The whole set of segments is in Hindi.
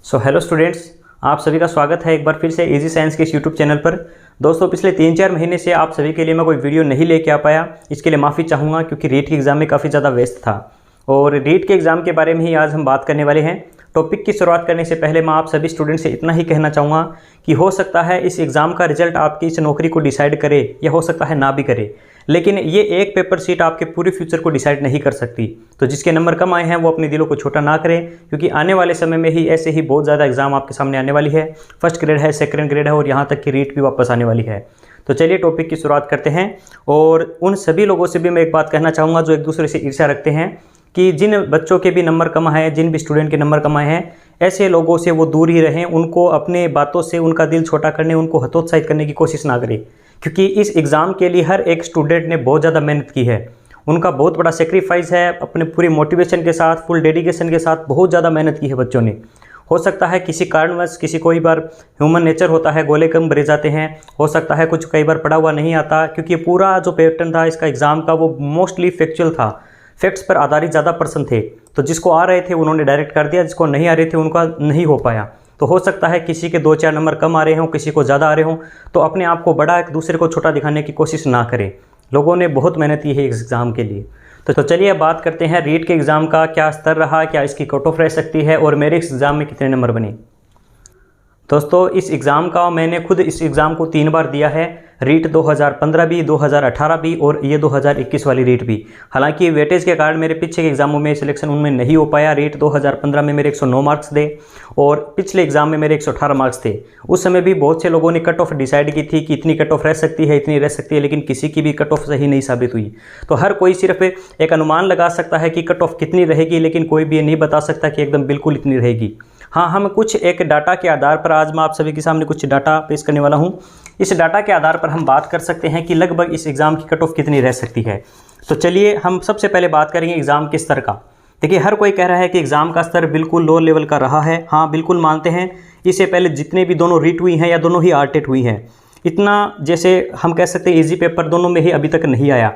हेलो स्टूडेंट्स, आप सभी का स्वागत है एक बार फिर से इजी साइंस के इस यूट्यूब चैनल पर। दोस्तों, पिछले 3-4 महीने से आप सभी के लिए मैं कोई वीडियो नहीं लेके आ पाया। इसके लिए माफ़ी चाहूँगा क्योंकि रीट के एग्ज़ाम में काफ़ी ज़्यादा व्यस्त था और रीट के एग्ज़ाम के बारे में ही आज हम बात करने वाले हैं। टॉपिक की शुरुआत करने से पहले मैं आप सभी स्टूडेंट से इतना ही कहना चाहूँगा कि हो सकता है इस एग्ज़ाम का रिजल्ट आपकी इस नौकरी को डिसाइड करे या हो सकता है ना भी करे, लेकिन ये एक पेपर सीट आपके पूरे फ्यूचर को डिसाइड नहीं कर सकती। तो जिसके नंबर कम आए हैं वो अपने दिलों को छोटा ना करें, क्योंकि आने वाले समय में ही ऐसे ही बहुत ज़्यादा एग्जाम आपके सामने आने वाली है। फर्स्ट ग्रेड है, सेकंड ग्रेड है और यहाँ तक कि रीट भी वापस आने वाली है। तो चलिए टॉपिक की शुरुआत करते हैं। और उन सभी लोगों से भी मैं एक बात कहना चाहूँगा जो एक दूसरे से ईर्ष्या रखते हैं कि जिन बच्चों के भी नंबर कम आए हैं, जिन भी स्टूडेंट के नंबर कम आए हैं, ऐसे लोगों से वो दूर ही रहें। उनको अपने बातों से उनका दिल छोटा करने, उनको हतोत्साहित करने की कोशिश ना करें, क्योंकि इस एग्ज़ाम के लिए हर एक स्टूडेंट ने बहुत ज़्यादा मेहनत की है। उनका बहुत बड़ा सेक्रीफाइस है, अपने पूरे मोटिवेशन के साथ, फुल डेडिकेशन के साथ बहुत ज़्यादा मेहनत की है बच्चों ने। हो सकता है किसी कारणवश, किसी कोई बार ह्यूमन नेचर होता है, गोले कम भरे जाते हैं। हो सकता है कुछ कई बार पढ़ा हुआ नहीं आता, क्योंकि पूरा जो पैटर्न था इसका एग्ज़ाम का वो मोस्टली फैक्चुअल था, फैक्ट्स पर आधारित ज़्यादा प्रश्न थे। तो जिसको आ रहे थे उन्होंने डायरेक्ट कर दिया, जिसको नहीं आ रहे थे उनका नहीं हो पाया। तो हो सकता है किसी के 2-4 नंबर कम आ रहे हों, किसी को ज़्यादा आ रहे हों। तो अपने आप को बड़ा, एक दूसरे को छोटा दिखाने की कोशिश ना करें। लोगों ने बहुत मेहनत की है इस एग्ज़ाम के लिए। तो चलिए अब बात करते हैं रीट के एग्ज़ाम का क्या स्तर रहा, क्या इसकी कट ऑफ रह सकती है और मेरे इस एग्ज़ाम में कितने नंबर बने। दोस्तों, इस एग्ज़ाम का मैंने खुद इस एग्ज़ाम को 3 बार दिया है। रीट 2015 भी, 2018 भी और ये 2021 वाली रीट भी। हालांकि वेटेज के कारण मेरे पीछे के एग्ज़ामों में सिलेक्शन उनमें नहीं हो पाया। रीट 2015 में मेरे 109 मार्क्स थे और पिछले एग्ज़ाम में मेरे 118 मार्क्स थे। उस समय भी बहुत से लोगों ने कट ऑफ डिसाइड की थी कि इतनी कट ऑफ रह सकती है, इतनी रह सकती है, लेकिन किसी की भी कट ऑफ सही नहीं साबित हुई। तो हर कोई सिर्फ एक अनुमान लगा सकता है कि कट ऑफ कितनी रहेगी, लेकिन कोई भी ये नहीं बता सकता कि एकदम बिल्कुल इतनी रहेगी। हाँ, हम कुछ एक डाटा के आधार पर, आज मैं आप सभी के सामने कुछ डाटा पेश करने वाला हूँ। इस डाटा के आधार पर हम बात कर सकते हैं कि लगभग इस एग्ज़ाम की कट ऑफ कितनी रह सकती है। तो चलिए हम सबसे पहले बात करेंगे एग्ज़ाम के स्तर का। देखिए, हर कोई कह रहा है कि एग्ज़ाम का स्तर बिल्कुल लो लेवल का रहा है। हाँ, बिल्कुल मानते हैं। इससे पहले जितने भी दोनों रीट हुई हैं या दोनों ही आरटेट हुई हैं, इतना जैसे हम कह सकते हैं ईजी पेपर दोनों में ही अभी तक नहीं आया।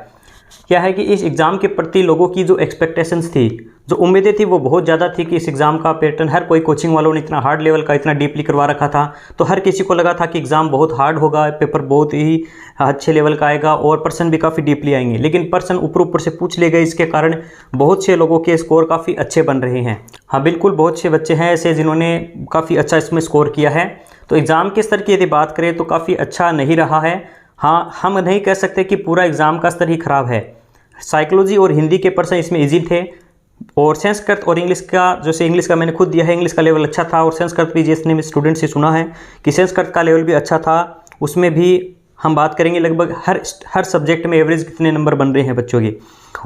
क्या है कि इस एग्ज़ाम के प्रति लोगों की जो एक्सपेक्टेशंस थी, जो उम्मीदें थी, वो बहुत ज़्यादा थी कि इस एग्ज़ाम का पैटर्न, हर कोई कोचिंग वालों ने इतना हार्ड लेवल का, इतना डीपली करवा रखा था। तो हर किसी को लगा था कि एग्ज़ाम बहुत हार्ड होगा, पेपर बहुत ही अच्छे लेवल का आएगा और पर्सन भी काफ़ी डीपली आएंगे। लेकिन पर्सन ऊपर से पूछ ले गए, इसके कारण बहुत से लोगों के स्कोर काफ़ी अच्छे बन रहे हैं। हाँ, बिल्कुल, बहुत से बच्चे हैं ऐसे जिन्होंने काफ़ी अच्छा इसमें स्कोर किया है। तो एग्ज़ाम के स्तर की यदि बात करें तो काफ़ी अच्छा नहीं रहा है। हाँ, हम नहीं कह सकते कि पूरा एग्ज़ाम का स्तर ही खराब है। साइकोलॉजी और हिंदी के पर्सन इसमें इजी थे और संस्कृत और इंग्लिश का, जैसे इंग्लिश का मैंने खुद दिया है, इंग्लिश का लेवल अच्छा था। और संस्कृत भी जिसने स्टूडेंट से सुना है कि संस्कृत का लेवल भी अच्छा था, उसमें भी हम बात करेंगे लगभग हर सब्जेक्ट में एवरेज कितने नंबर बन रहे हैं बच्चों की।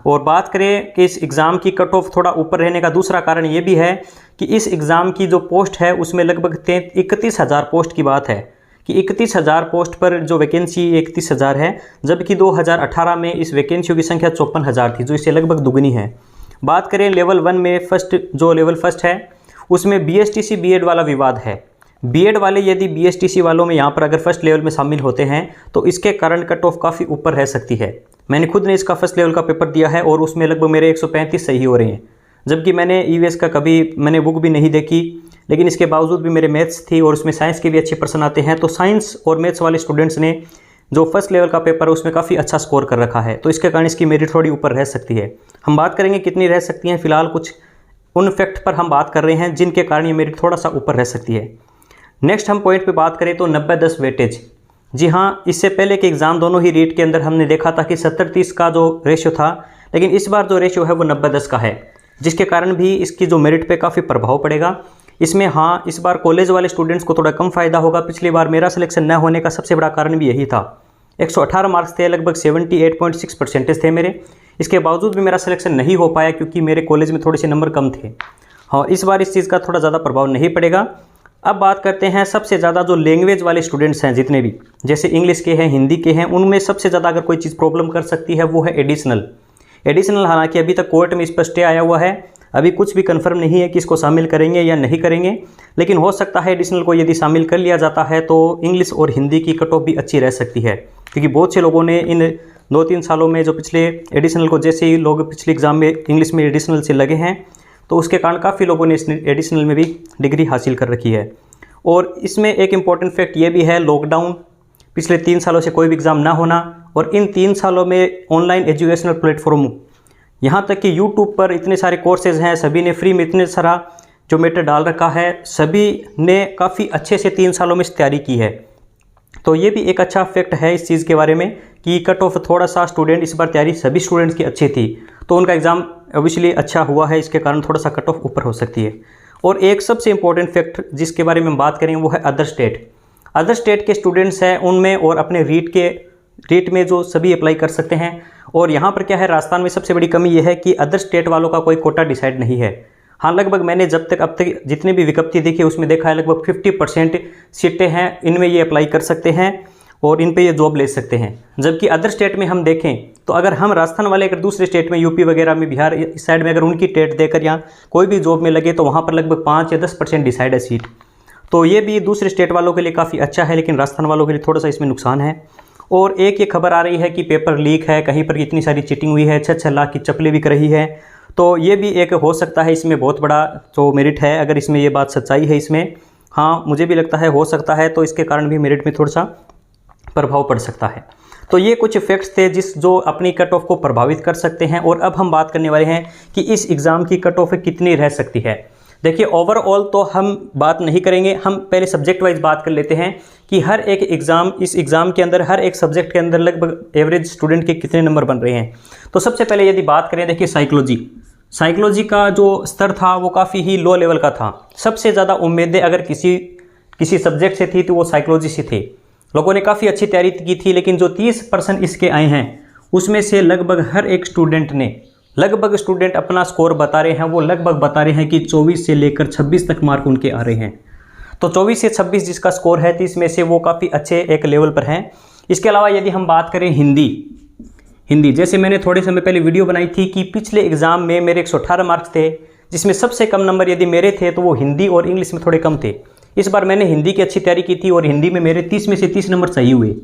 और बात करें कि इस एग्ज़ाम की कट ऑफ थोड़ा ऊपर रहने का दूसरा कारण ये भी है कि इस एग्ज़ाम की जो पोस्ट है उसमें लगभग 31,000 पोस्ट की बात है कि 31,000 पोस्ट पर जो वैकेंसी 31,000 है, जबकि 2018 में इस वैकेंसियों की संख्या 54,000 थी, जो इससे लगभग दुगनी है। बात करें लेवल 1 में, लेवल फर्स्ट है उसमें BSTC बीएड वाला विवाद है। बीएड वाले यदि BSTC वालों में यहाँ पर अगर फर्स्ट लेवल में शामिल होते हैं तो इसके कारण कट ऑफ काफ़ी ऊपर रह सकती है। मैंने खुद ने इसका फर्स्ट लेवल का पेपर दिया है और उसमें लगभग मेरे 135 सही हो रहे हैं, जबकि मैंने EVS का कभी मैंने बुक भी नहीं देखी, लेकिन इसके बावजूद भी मेरे मैथ्स थी और उसमें साइंस के भी अच्छे प्रश्न आते हैं। तो साइंस और मैथ्स वाले स्टूडेंट्स ने जो फर्स्ट लेवल का पेपर है उसमें काफ़ी अच्छा स्कोर कर रखा है, तो इसके कारण इसकी मेरिट थोड़ी ऊपर रह सकती है। हम बात करेंगे कितनी रह सकती हैं। फिलहाल कुछ उन फैक्ट पर हम बात कर रहे हैं जिनके कारण ये मेरिट थोड़ा सा ऊपर रह सकती है। नेक्स्ट हम पॉइंट पे बात करें तो 90-10 वेटेज। जी हाँ, इससे पहले के एग्ज़ाम दोनों ही रीट के अंदर हमने देखा था कि 70-30 का जो रेशियो था, लेकिन इस बार जो रेशियो है वो 90-10 का है, जिसके कारण भी इसकी जो मेरिट पे काफ़ी प्रभाव पड़ेगा। इसमें हाँ, इस बार कॉलेज वाले स्टूडेंट्स को थोड़ा कम फ़ायदा होगा। पिछली बार मेरा सिलेक्शन न होने का सबसे बड़ा कारण भी यही था। 118 मार्क्स थे, लगभग 78.6% थे मेरे। इसके बावजूद भी मेरा सिलेक्शन नहीं हो पाया क्योंकि मेरे कॉलेज में थोड़े से नंबर कम थे। हाँ, इस बार इस चीज़ का थोड़ा ज़्यादा प्रभाव नहीं पड़ेगा। अब बात करते हैं सबसे ज़्यादा जो लैंग्वेज वाले स्टूडेंट्स हैं, जितने भी, जैसे इंग्लिश के हैं, हिंदी के हैं, उनमें सबसे ज़्यादा अगर कोई चीज़ प्रॉब्लम कर सकती है वो है एडिशनल। हालांकि अभी तक कोर्ट में इस पर स्टे आया हुआ है, अभी कुछ भी कंफर्म नहीं है कि इसको शामिल करेंगे या नहीं करेंगे, लेकिन हो सकता है एडिशनल को यदि शामिल कर लिया जाता है तो इंग्लिश और हिंदी की कट ऑफ भी अच्छी रह सकती है, क्योंकि बहुत से लोगों ने इन 2-3 सालों में जो पिछले एडिशनल को, जैसे ही लोग पिछले एग्ज़ाम में इंग्लिश में एडिशनल से लगे हैं, तो उसके कारण काफ़ी लोगों ने एडिशनल में भी डिग्री हासिल कर रखी है। और इसमें एक इम्पॉर्टेंट फैक्ट ये भी है, लॉकडाउन, पिछले 3 सालों से कोई भी एग्ज़ाम ना होना, और इन 3 सालों में ऑनलाइन एजुकेशनल प्लेटफॉर्म, यहाँ तक कि यूट्यूब पर इतने सारे कोर्सेज़ हैं, सभी ने फ्री में इतने सारा जो मैटर डाल रखा है, सभी ने काफ़ी अच्छे से 3 सालों में तैयारी की है। तो ये भी एक अच्छा फैक्ट है इस चीज़ के बारे में कि कट ऑफ थोड़ा सा स्टूडेंट इस बार तैयारी सभी स्टूडेंट्स की अच्छी थी, तो उनका एग्ज़ाम ऑब्वियसली अच्छा हुआ है, इसके कारण थोड़ा सा कट ऑफ ऊपर हो सकती है। और एक सबसे इम्पोर्टेंट फैक्ट जिसके बारे में हम बात करेंगे वो है अदर स्टेट। अदर स्टेट के स्टूडेंट्स हैं उनमें और अपने रीट में जो सभी अप्लाई कर सकते हैं। और यहाँ पर क्या है, राजस्थान में सबसे बड़ी कमी यह है कि अदर स्टेट वालों का कोई कोटा डिसाइड नहीं है। हाँ, लगभग मैंने अब तक जितनी भी विज्ञप्ति देखी उसमें देखा है लगभग 50% सीटें हैं, इनमें ये अप्लाई कर सकते हैं और इन पे ये जॉब ले सकते हैं। जबकि अदर स्टेट में हम देखें तो अगर हम राजस्थान वाले अगर दूसरे स्टेट में, यूपी वगैरह में, बिहार इस साइड में अगर उनकी टेट देकर यहाँ कोई भी जॉब में लगे तो वहाँ पर लगभग 5 या 10% डिसाइड है सीट। तो ये भी दूसरे स्टेट वालों के लिए काफ़ी अच्छा है, लेकिन राजस्थान वालों के लिए थोड़ा सा इसमें नुकसान है। और एक ये खबर आ रही है कि पेपर लीक है, कहीं पर इतनी सारी चीटिंग हुई है, 6-6 लाख की चप्पलें बिक रही है। तो ये भी एक हो सकता है, इसमें बहुत बड़ा जो मेरिट है, अगर इसमें ये बात सच्चाई है इसमें, हाँ मुझे भी लगता है हो सकता है, तो इसके कारण भी मेरिट में थोड़ा सा प्रभाव पड़ सकता है। तो ये कुछ फैक्ट्स थे जो अपनी कट ऑफ को प्रभावित कर सकते हैं। और अब हम बात करने वाले हैं कि इस एग्ज़ाम की कट ऑफ कितनी रह सकती है। देखिए, ओवरऑल तो हम बात नहीं करेंगे, हम पहले सब्जेक्ट वाइज बात कर लेते हैं कि हर एक एग्ज़ाम, इस एग्ज़ाम के अंदर हर एक सब्जेक्ट के अंदर लगभग एवरेज स्टूडेंट के कितने नंबर बन रहे हैं। तो सबसे पहले यदि बात करें, देखिए साइकोलॉजी का जो स्तर था वो काफ़ी ही लो लेवल का था। सबसे ज़्यादा उम्मीदें अगर किसी सब्जेक्ट से थी तो वो साइकोलॉजी से थी। लोगों ने काफ़ी अच्छी तैयारी की थी, लेकिन जो 30% इसके आए हैं उसमें से लगभग हर एक स्टूडेंट अपना स्कोर बता रहे हैं, वो लगभग बता रहे हैं कि 24 से लेकर 26 तक मार्क उनके आ रहे हैं। तो 24 से 26 जिसका स्कोर है 30 में से, वो काफ़ी अच्छे एक लेवल पर हैं। इसके अलावा यदि हम बात करें हिंदी, जैसे मैंने थोड़े समय पहले वीडियो बनाई थी कि पिछले एग्ज़ाम में मेरे 118 मार्क्स थे, जिसमें सबसे कम नंबर यदि मेरे थे तो वो हिंदी और इंग्लिश में थोड़े कम थे। इस बार मैंने हिंदी की अच्छी तैयारी की थी और हिंदी में मेरे 30 में से 30 नंबर सही हुए।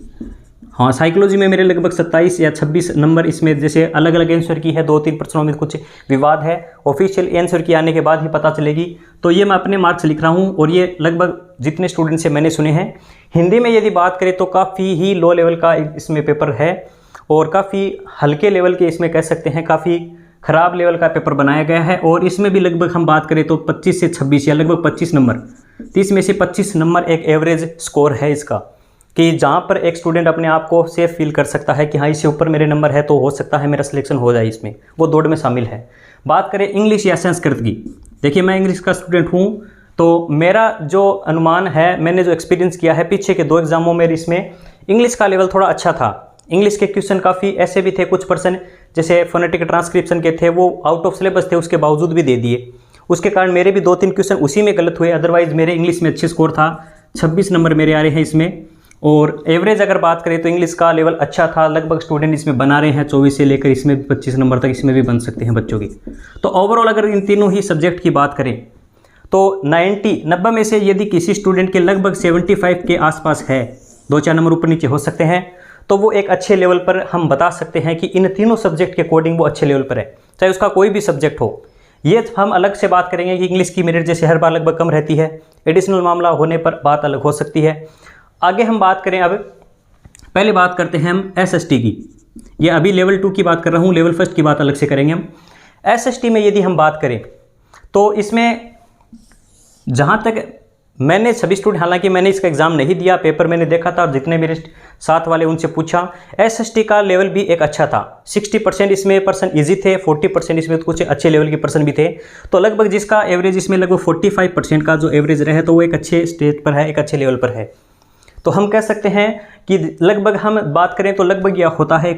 हाँ, साइकोलॉजी में मेरे लगभग 27 या 26 नंबर, इसमें जैसे अलग अलग आंसर की है, 2-3 प्रश्नों में कुछ विवाद है, ऑफिशियल आंसर की आने के बाद ही पता चलेगी। तो ये मैं अपने मार्क्स लिख रहा हूँ और ये लगभग जितने स्टूडेंट से मैंने सुने हैं। हिंदी में यदि बात करें तो काफ़ी ही लो लेवल का इसमें पेपर है और काफ़ी हल्के लेवल के, इसमें कह सकते हैं काफ़ी ख़राब लेवल का पेपर बनाया गया है। और इसमें भी लगभग हम बात करें तो 25 से 26 या लगभग 25 नंबर, 30 में से 25 नंबर एक एवरेज स्कोर है इसका, कि जहाँ पर एक स्टूडेंट अपने आप को सेफ फील कर सकता है कि हाँ इससे ऊपर मेरे नंबर है तो हो सकता है मेरा सिलेक्शन हो जाए, इसमें वो दौड़ में शामिल है। बात करें इंग्लिश या संस्कृत की, देखिए मैं इंग्लिश का स्टूडेंट हूँ, तो मेरा जो अनुमान है, मैंने जो एक्सपीरियंस किया है पीछे के 2 एग्जामों में, इसमें इंग्लिश का लेवल थोड़ा अच्छा था। इंग्लिश के क्वेश्चन काफ़ी ऐसे भी थे, कुछ पर्सन जैसे फोनेटिक ट्रांसक्रिप्शन के थे वो आउट ऑफ सिलेबस थे, उसके बावजूद भी दे दिए। उसके कारण मेरे भी 2-3 क्वेश्चन उसी में गलत हुए, अदरवाइज मेरे इंग्लिश में अच्छे स्कोर था, 26 नंबर मेरे आ रहे हैं इसमें। और एवरेज अगर बात करें तो इंग्लिश का लेवल अच्छा था, लगभग स्टूडेंट इसमें बना रहे हैं 24 से लेकर इसमें 25 नंबर तक इसमें भी बन सकते हैं बच्चों की। तो ओवरऑल अगर इन तीनों ही सब्जेक्ट की बात करें तो 90 में से यदि किसी स्टूडेंट के लगभग 75 के आसपास है, 2-4 नंबर ऊपर नीचे हो सकते हैं, तो वो एक अच्छे लेवल पर हम बता सकते हैं कि इन तीनों सब्जेक्ट के अकॉर्डिंग वो अच्छे लेवल पर है, चाहे उसका कोई भी सब्जेक्ट हो। ये हम अलग से बात करेंगे कि इंग्लिश की मेरिट जैसे हर बार लगभग कम रहती है, एडिशनल मामला होने पर बात अलग हो सकती है। आगे हम बात करें, अब पहले बात करते हैं हम एसएसटी की। ये अभी लेवल 2 की बात कर रहा हूँ, लेवल 1 की बात अलग से करेंगे हम। एसएसटी में यदि हम बात करें तो इसमें जहाँ तक मैंने सभी स्टूडेंट, हालांकि मैंने इसका एग्ज़ाम नहीं दिया, पेपर मैंने देखा था और जितने मेरे साथ वाले उनसे पूछा, एसएसटी का लेवल भी एक अच्छा था। 60% इसमें पर्सन इजी थे, 40% इसमें कुछ अच्छे लेवल के पर्सन भी थे। तो लगभग जिसका एवरेज इसमें लगभग 45% का जो एवरेज रहे तो वो एक अच्छे स्टेज पर है, एक अच्छे लेवल पर है। तो हम कह सकते हैं कि लगभग हम बात करें तो लगभग यह होता है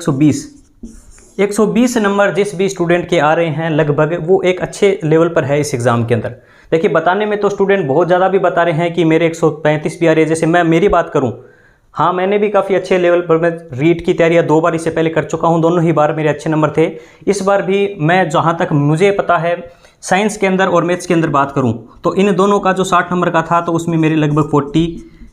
120 नंबर जिस भी स्टूडेंट के आ रहे हैं, लगभग वो एक अच्छे लेवल पर है इस एग्ज़ाम के अंदर। देखिए बताने में तो स्टूडेंट बहुत ज़्यादा भी बता रहे हैं कि मेरे 135 भी आ रहे हैं। जैसे मैं मेरी बात करूं, हाँ मैंने भी काफ़ी अच्छे लेवल पर, मैं रीट की तैयारी 2 बार इससे पहले कर चुका हूं, दोनों ही बार मेरे अच्छे नंबर थे। इस बार भी मैं जहां तक मुझे पता है साइंस के अंदर और मैथ्स के अंदर बात करूं तो इन दोनों का जो 60 नंबर का था तो उसमें मेरे लगभग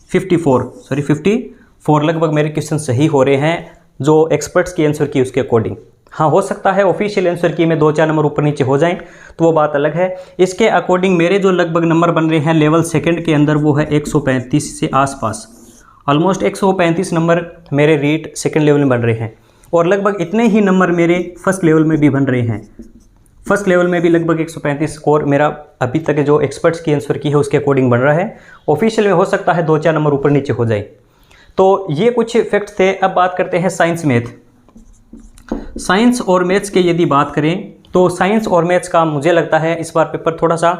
54 लगभग मेरे क्वेश्चन सही हो रहे हैं जो एक्सपर्ट्स की आंसर की उसके अकॉर्डिंग। हाँ, हो सकता है ऑफिशियल आंसर की में 2-4 नंबर ऊपर नीचे हो जाएं, तो वो बात अलग है। इसके अकॉर्डिंग मेरे जो लगभग नंबर बन रहे हैं लेवल सेकंड के अंदर वो है 135 से आसपास, ऑलमोस्ट 135 नंबर मेरे रीट सेकंड लेवल में बन रहे हैं। और लगभग इतने ही नंबर मेरे फर्स्ट लेवल में भी बन रहे हैं। फर्स्ट लेवल में भी लगभग 135 स्कोर मेरा अभी तक जो एक्सपर्ट्स की आंसर की है उसके अकॉर्डिंग बन रहा है। ऑफिशियल में हो सकता है 2-4 नंबर ऊपर नीचे हो जाए। तो ये कुछ फैक्ट्स थे। अब बात करते हैं साइंस मैथ। साइंस और मैथ्स के यदि बात करें तो साइंस और मैथ्स का मुझे लगता है इस बार पेपर थोड़ा सा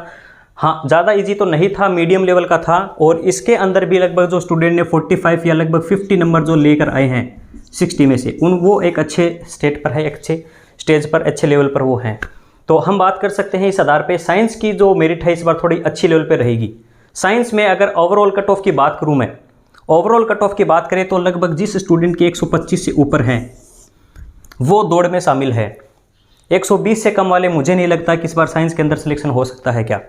ज़्यादा इजी तो नहीं था, मीडियम लेवल का था। और इसके अंदर भी लगभग जो स्टूडेंट ने 45 या लगभग 50 नंबर जो लेकर आए हैं 60 में से, वो एक अच्छे स्टेट पर है, एक अच्छे स्टेज पर, अच्छे लेवल पर वो हैं। तो हम बात कर सकते हैं इस आधार पे साइंस की जो मेरिट है इस बार थोड़ी अच्छी लेवल पे रहेगी। साइंस में अगर ओवरऑल कट ऑफ की बात करूं मैं, ओवरऑल कट ऑफ की बात करें तो लगभग जिस स्टूडेंट के 125 से ऊपर हैं वो दौड़ में शामिल है। 120 से कम वाले मुझे नहीं लगता कि इस बार साइंस के अंदर सिलेक्शन हो सकता है क्या।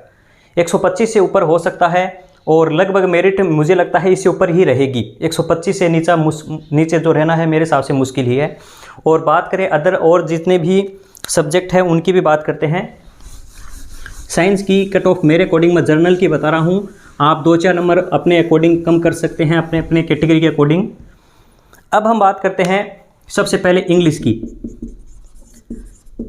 125 से ऊपर हो सकता है और लगभग मेरिट मुझे लगता है इससे ऊपर ही रहेगी। 125 से नीचे जो रहना है मेरे हिसाब से मुश्किल ही है। और बात करें अदर और जितने भी सब्जेक्ट हैं उनकी भी बात करते हैं। साइंस की कट ऑफ मेरे अकॉर्डिंग मैं जर्नल की बता रहा हूँ, आप 2-4 नंबर अपने अकॉर्डिंग कम कर सकते हैं, अपने अपने कैटेगरी के अकॉर्डिंग। अब हम बात करते हैं सबसे पहले इंग्लिश की।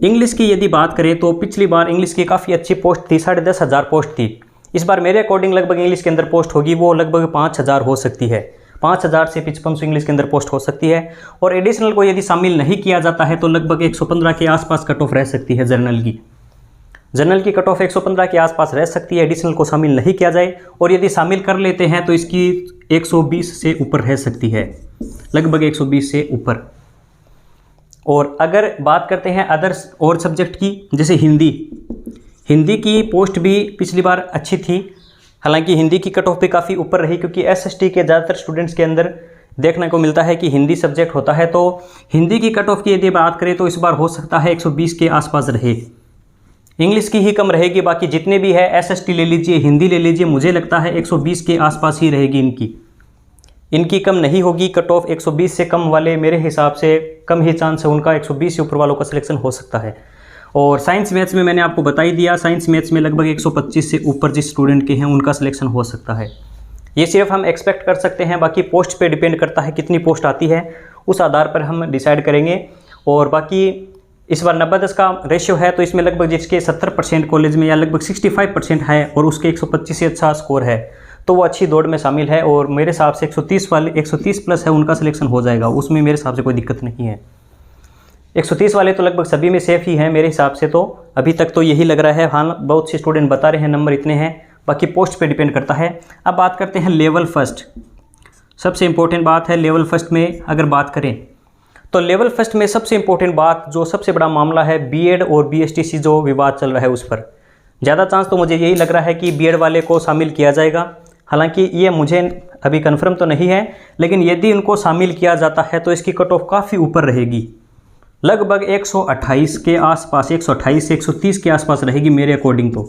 इंग्लिश की यदि बात करें तो पिछली बार इंग्लिश की काफ़ी अच्छी पोस्ट थी, 10,500 पोस्ट थी। इस बार मेरे अकॉर्डिंग लगभग इंग्लिश के अंदर पोस्ट होगी वो लगभग 5,000 हो सकती है। 5,000 से 5500 इंग्लिश के अंदर पोस्ट हो सकती है। और एडिशनल को यदि शामिल नहीं किया जाता है तो लगभग 115 के आसपास कट ऑफ रह सकती है जर्नल की। जर्नल की कट ऑफ 115 के आसपास रह सकती है, एडिशनल को शामिल नहीं किया जाए। और यदि शामिल कर लेते हैं तो इसकी 120 से ऊपर रह सकती है, लगभग 120 से ऊपर। और अगर बात करते हैं अदर्स और सब्जेक्ट की, जैसे हिंदी की पोस्ट भी पिछली बार अच्छी थी। हालांकि हिंदी की कट ऑफ भी काफ़ी ऊपर रही क्योंकि एसएसटी के ज़्यादातर स्टूडेंट्स के अंदर देखने को मिलता है कि हिंदी सब्जेक्ट होता है। तो हिंदी की कट ऑफ की यदि बात करें तो इस बार हो सकता है 120 के आसपास रहे। इंग्लिश की ही कम रहेगी, बाकी जितने भी है एसएसटी ले लीजिए, हिंदी ले लीजिए, मुझे लगता है 120 के आसपास ही रहेगी इनकी कम नहीं होगी कट ऑफ। 120 से कम वाले मेरे हिसाब से कम ही चांस है उनका, 120 से ऊपर वालों का सिलेक्शन हो सकता है। और साइंस मैथ्स में मैंने आपको बता ही दिया, साइंस मैथ्स में लगभग 125 से ऊपर जिस स्टूडेंट के हैं उनका सिलेक्शन हो सकता है। ये सिर्फ हम एक्सपेक्ट कर सकते हैं, बाकी पोस्ट पे डिपेंड करता है कितनी पोस्ट आती है, उस आधार पर हम डिसाइड करेंगे। और बाकी इस बार 90-10 का रेशियो है तो इसमें लगभग जिसके 70% कॉलेज में या लगभग 65% है और उसके 125 से अच्छा स्कोर है तो वो अच्छी दौड़ में शामिल है। और मेरे हिसाब से 130 प्लस है उनका सिलेक्शन हो जाएगा, उसमें मेरे हिसाब से कोई दिक्कत नहीं है। 130 वाले तो लगभग सभी में सेफ ही हैं मेरे हिसाब से, तो अभी तक तो यही लग रहा है। हाँ, बहुत से स्टूडेंट बता रहे हैं नंबर इतने हैं, बाकी पोस्ट पे डिपेंड करता है। अब बात करते हैं लेवल फर्स्ट। सबसे इंपॉर्टेंट बात है लेवल फर्स्ट में अगर बात करें तो लेवल फर्स्ट में सबसे इंपॉर्टेंट बात, जो सबसे बड़ा मामला है बीएड और बीएसटीसी जो विवाद चल रहा है उस पर ज़्यादा चांस तो मुझे यही लग रहा है कि बीएड वाले को शामिल किया जाएगा। हालांकि ये मुझे अभी कंफर्म तो नहीं है, लेकिन यदि उनको शामिल किया जाता है तो इसकी कट ऑफ काफ़ी ऊपर रहेगी, लगभग 128 के आसपास, 128 से 130 के आसपास रहेगी मेरे अकॉर्डिंग। तो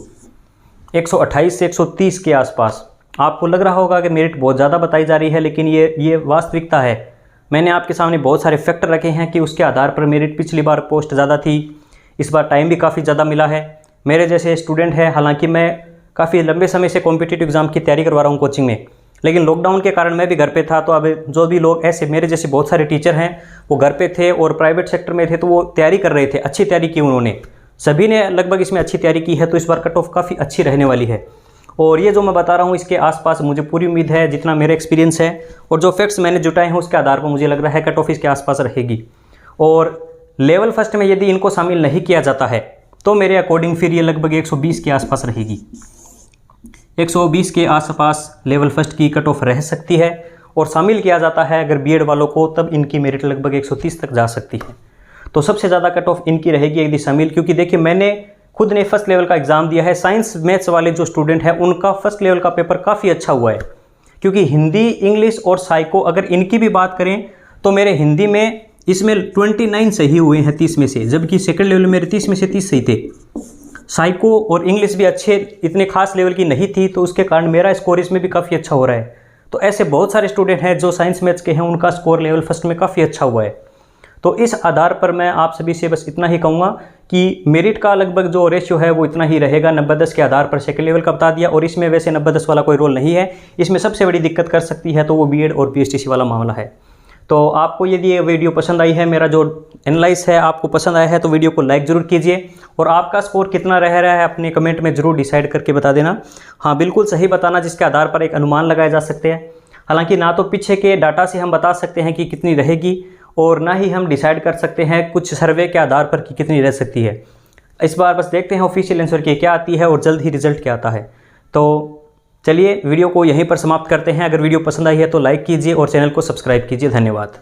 128 से 130 के आसपास। आपको लग रहा होगा कि मेरिट बहुत ज़्यादा बताई जा रही है, लेकिन ये वास्तविकता है। मैंने आपके सामने बहुत सारे फैक्टर रखे हैं कि उसके आधार पर मेरिट पिछली बार पोस्ट ज़्यादा थी, इस बार टाइम भी काफ़ी ज़्यादा मिला है। मेरे जैसे स्टूडेंट हैं, हालांकि मैं काफ़ी लंबे समय से कॉम्पिटिटिव एग्ज़ाम की तैयारी करवा रहा हूँ कोचिंग में, लेकिन लॉकडाउन के कारण मैं भी घर पे था। तो अब जो भी लोग ऐसे मेरे जैसे बहुत सारे टीचर हैं वो घर पे थे और प्राइवेट सेक्टर में थे, तो वो तैयारी कर रहे थे, अच्छी तैयारी की उन्होंने, सभी ने लगभग इसमें अच्छी तैयारी की है। तो इस बार कट ऑफ काफ़ी अच्छी रहने वाली है। और ये जो मैं बता रहा हूँ इसके आसपास मुझे पूरी उम्मीद है, जितना मेरा एक्सपीरियंस है और जो फैक्ट्स मैंने जुटाए हैं उसके आधार पर मुझे लग रहा है कट ऑफ इसके आसपास रहेगी। और लेवल फर्स्ट में यदि इनको शामिल नहीं किया जाता है तो मेरे अकॉर्डिंग फिर ये लगभग 120 के आसपास रहेगी। 120 के आसपास लेवल फर्स्ट की कट ऑफ रह सकती है। और शामिल किया जाता है अगर बीएड वालों को, तब इनकी मेरिट लगभग 130 तक जा सकती है। तो सबसे ज़्यादा कट ऑफ इनकी रहेगी यदि शामिल, क्योंकि देखिए मैंने खुद ने फर्स्ट लेवल का एग्ज़ाम दिया है। साइंस मैथ्स वाले जो स्टूडेंट हैं उनका फर्स्ट लेवल का पेपर काफ़ी अच्छा हुआ है, क्योंकि हिंदी, इंग्लिश और साइको अगर इनकी भी बात करें तो मेरे हिंदी में इसमें 29 सही हुए हैं 30 में से, जबकि सेकंड लेवल में मेरे 30 में से 30 सही थे। साइको और इंग्लिश भी अच्छे, इतने खास लेवल की नहीं थी, तो उसके कारण मेरा स्कोर इसमें भी काफ़ी अच्छा हो रहा है। तो ऐसे बहुत सारे स्टूडेंट हैं जो साइंस मैथ्स के हैं, उनका स्कोर लेवल फर्स्ट में काफ़ी अच्छा हुआ है। तो इस आधार पर मैं आप सभी से बस इतना ही कहूँगा कि मेरिट का लगभग जो रेशियो है वो इतना ही रहेगा, 90-10 के आधार पर सेकंड लेवल का बता दिया। और इसमें वैसे 90-10 वाला कोई रोल नहीं है। इसमें सबसे बड़ी दिक्कत कर सकती है तो वो बीएड और पीएचडीसी वाला मामला है। तो आपको यदि ये वीडियो पसंद आई है, मेरा जो एनालाइज है आपको पसंद आया है, तो वीडियो को लाइक ज़रूर कीजिए। और आपका स्कोर कितना रह रहा है अपने कमेंट में ज़रूर डिसाइड करके बता देना। हाँ, बिल्कुल सही बताना, जिसके आधार पर एक अनुमान लगाए जा सकते हैं। हालांकि ना तो पीछे के डाटा से हम बता सकते हैं कि कितनी रहेगी, और ना ही हम डिसाइड कर सकते हैं कुछ सर्वे के आधार पर कि कितनी रह सकती है। इस बार बस देखते हैं ऑफिशियल आंसर की क्या आती है और जल्द ही रिजल्ट क्या आता है। तो चलिए वीडियो को यहीं पर समाप्त करते हैं। अगर वीडियो पसंद आई है तो लाइक कीजिए और चैनल को सब्सक्राइब कीजिए। धन्यवाद।